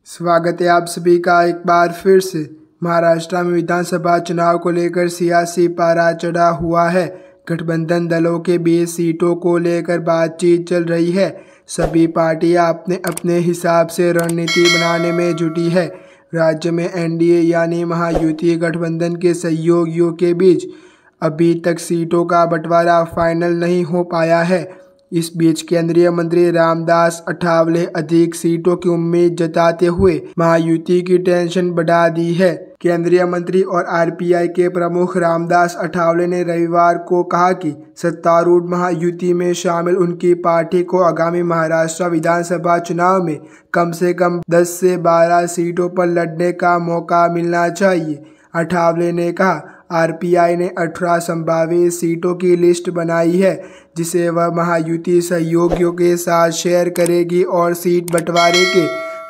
स्वागत है आप सभी का एक बार फिर से। महाराष्ट्र में विधानसभा चुनाव को लेकर सियासी पारा चढ़ा हुआ है। गठबंधन दलों के बीच सीटों को लेकर बातचीत चल रही है। सभी पार्टियां अपने अपने हिसाब से रणनीति बनाने में जुटी है। राज्य में एनडीए यानी महायुति गठबंधन के सहयोगियों के बीच अभी तक सीटों का बंटवारा फाइनल नहीं हो पाया है। इस बीच केंद्रीय मंत्री रामदास अठावले अधिक सीटों की उम्मीद जताते हुए महायुति की टेंशन बढ़ा दी है। केंद्रीय मंत्री और आरपीआई के प्रमुख रामदास अठावले ने रविवार को कहा कि सत्तारूढ़ महायुति में शामिल उनकी पार्टी को आगामी महाराष्ट्र विधानसभा चुनाव में कम से कम 10 से 12 सीटों पर लड़ने का मौका मिलना चाहिए। अठावले ने कहा, आरपीआई ने 18 संभावित सीटों की लिस्ट बनाई है जिसे वह महायुति सहयोगियों के साथ शेयर करेगी और सीट बंटवारे के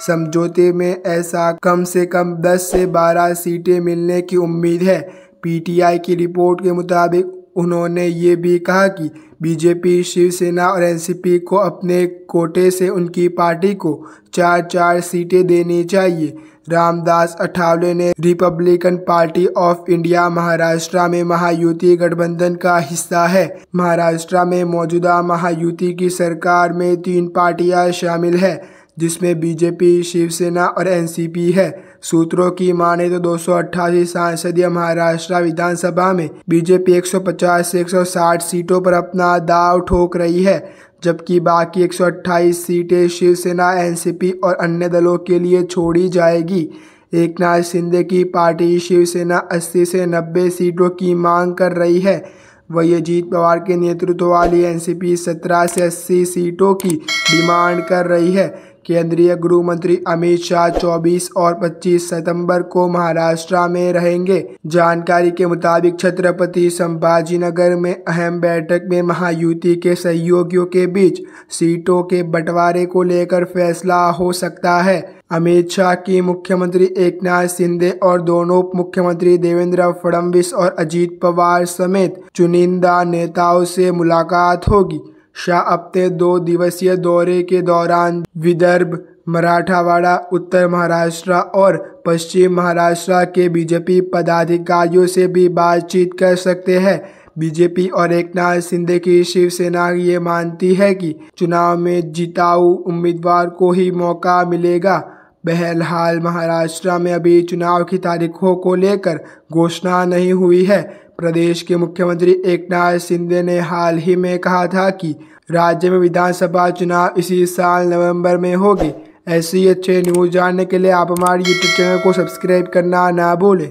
समझौते में ऐसा कम से कम 10 से 12 सीटें मिलने की उम्मीद है। पीटीआई की रिपोर्ट के मुताबिक उन्होंने ये भी कहा कि बीजेपी, शिवसेना और एनसीपी को अपने कोटे से उनकी पार्टी को 4-4 सीटें देनी चाहिए। रामदास अठावले ने Republican party of India Maharashtra में महायुति गठबंधन का हिस्सा है। महाराष्ट्र में मौजूदा महायुति की सरकार में 3 पार्टियां शामिल है जिसमें बीजेपी, शिवसेना और एनसीपी है। सूत्रों की माने तो 288 सांसदीय महाराष्ट्र विधानसभा में बीजेपी 150 से 160 सीटों पर अपना दांव ठोक रही है, जबकि बाकी 128 सीटें शिवसेना, एनसीपी और अन्य दलों के लिए छोड़ी जाएगी। एकनाथ शिंदे की पार्टी शिवसेना 80 से 90 सीटों की मांग कर रही है। वही अजीत पवार के नेतृत्व वाली एनसीपी 17 से 80 सीटों की डिमांड कर रही है। केंद्रीय गृह मंत्री अमित शाह 24 और 25 सितंबर को महाराष्ट्र में रहेंगे। जानकारी के मुताबिक छत्रपति संभाजीनगर में अहम बैठक में महायुति के सहयोगियों के बीच सीटों के बंटवारे को लेकर फैसला हो सकता है। अमित शाह की मुख्यमंत्री एकनाथ शिंदे और दोनों उप मुख्यमंत्री देवेंद्र फडणवीस और अजीत पवार समेत चुनिंदा नेताओं से मुलाकात होगी। शाह अपने 2 दिवसीय दौरे के दौरान विदर्भ, मराठवाड़ा, उत्तर महाराष्ट्र और पश्चिम महाराष्ट्र के बीजेपी पदाधिकारियों से भी बातचीत कर सकते हैं। बीजेपी और एकनाथ शिंदे की शिवसेना ये मानती है कि चुनाव में जिताऊ उम्मीदवार को ही मौका मिलेगा। बहरहाल महाराष्ट्र में अभी चुनाव की तारीखों को लेकर घोषणा नहीं हुई है। प्रदेश के मुख्यमंत्री एकनाथ शिंदे ने हाल ही में कहा था कि राज्य में विधानसभा चुनाव इसी साल नवंबर में होगी। ऐसी अच्छे न्यूज़ जानने के लिए आप हमारे यूट्यूब चैनल को सब्सक्राइब करना ना भूलें।